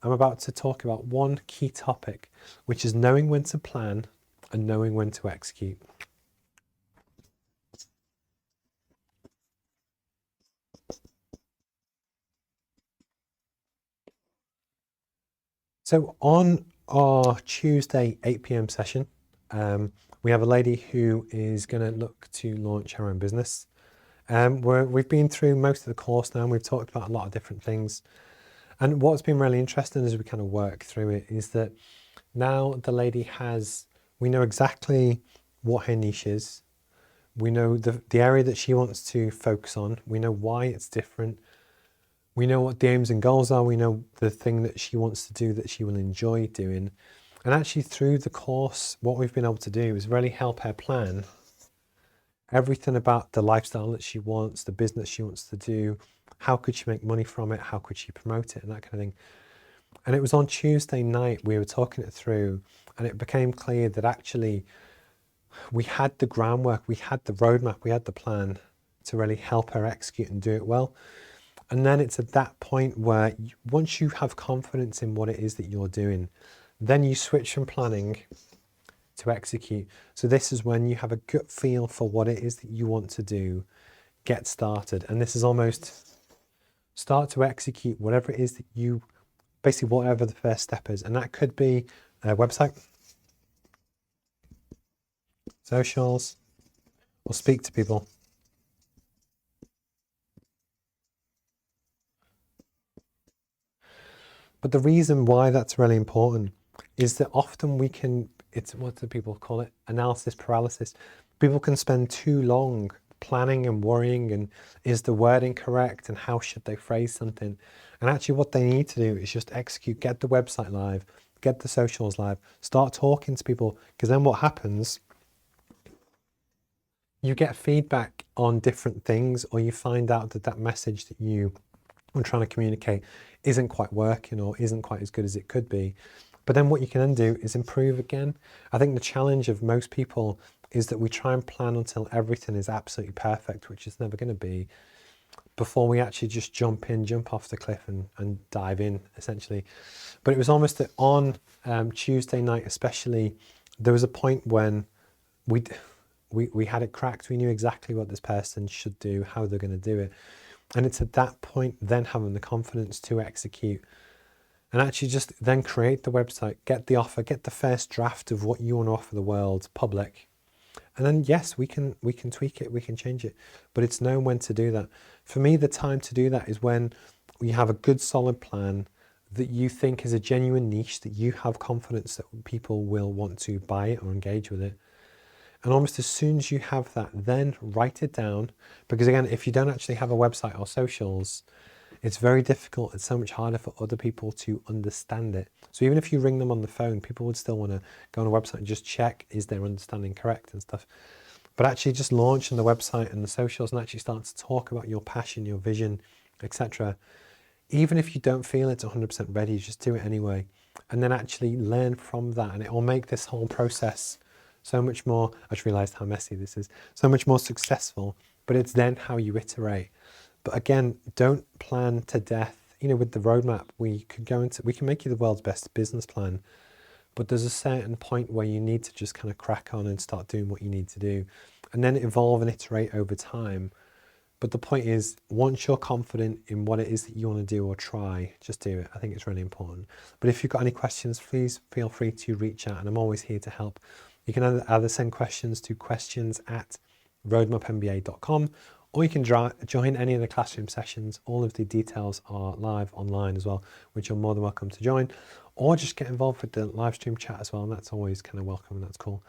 I'm about to talk about one key topic, which is knowing when to plan and knowing when to execute. So on our Tuesday 8 p.m. session, we have a lady who is going to look to launch her own business. We've been through most of the course now, and we've talked about a lot of different things. And what's been really interesting as we kind of work through it is that now the lady we know exactly what her niche is. We know the area that she wants to focus on. We know why it's different. We know what the aims and goals are. We know the thing that she wants to do that she will enjoy doing. And actually through the course, what we've been able to do is really help her plan everything about the lifestyle that she wants, the business she wants to do, how could she make money from it, how could she promote it, and that kind of thing. And it was on Tuesday night we were talking it through, and it became clear that actually we had the groundwork, we had the roadmap, we had the plan to really help her execute and do it well. And then it's at that point where once you have confidence in what it is that you're doing, then you switch from planning to execute. So this is when you have a gut feel for what it is that you want to do, get started. And this is almost start to execute whatever it is that you, basically whatever the first step is. And that could be a website, socials, or speak to people. But the reason why that's really important is that often it's, what do people call it? Analysis paralysis. People can spend too long planning and worrying, and is the wording correct, and how should they phrase something? And actually what they need to do is just execute, get the website live, get the socials live, start talking to people, because then what happens, you get feedback on different things, or you find out that that message that you are trying to communicate isn't quite working or isn't quite as good as it could be. But then what you can then do is improve again. I think the challenge of most people is that we try and plan until everything is absolutely perfect, which is never going to be, before we actually just jump off the cliff and dive in, essentially. But it was almost that on Tuesday night especially, there was a point when we had it cracked. We knew exactly what this person should do, how they're going to do it. And it's at that point then having the confidence to execute and actually just then create the website, get the offer, get the first draft of what you want to offer the world public. And then yes, we can tweak it, we can change it, but it's knowing when to do that. For me, the time to do that is when you have a good solid plan that you think is a genuine niche, that you have confidence that people will want to buy it or engage with it. And almost as soon as you have that, then write it down. Because again, if you don't actually have a website or socials, it's very difficult. It's so much harder for other people to understand it. So even if you ring them on the phone, people would still want to go on a website and just check, is their understanding correct and stuff. But actually just launching the website and the socials and actually start to talk about your passion, your vision, etc. Even if you don't feel it's 100% ready, just do it anyway. And then actually learn from that. And it will make this whole process so much more, I just realized how messy this is, so much more successful, but it's then how you iterate. But again, don't plan to death. You know, with the roadmap, we can make you the world's best business plan, but there's a certain point where you need to just kind of crack on and start doing what you need to do, and then evolve and iterate over time. But the point is, once you're confident in what it is that you want to do or try, just do it. I think it's really important. But if you've got any questions, please feel free to reach out, and I'm always here to help. You can either send questions to questions@roadmapmba.com, or you can join any of the classroom sessions. All of the details are live online as well, which you're more than welcome to join, or just get involved with the live stream chat as well, and that's always kind of welcome, and that's cool.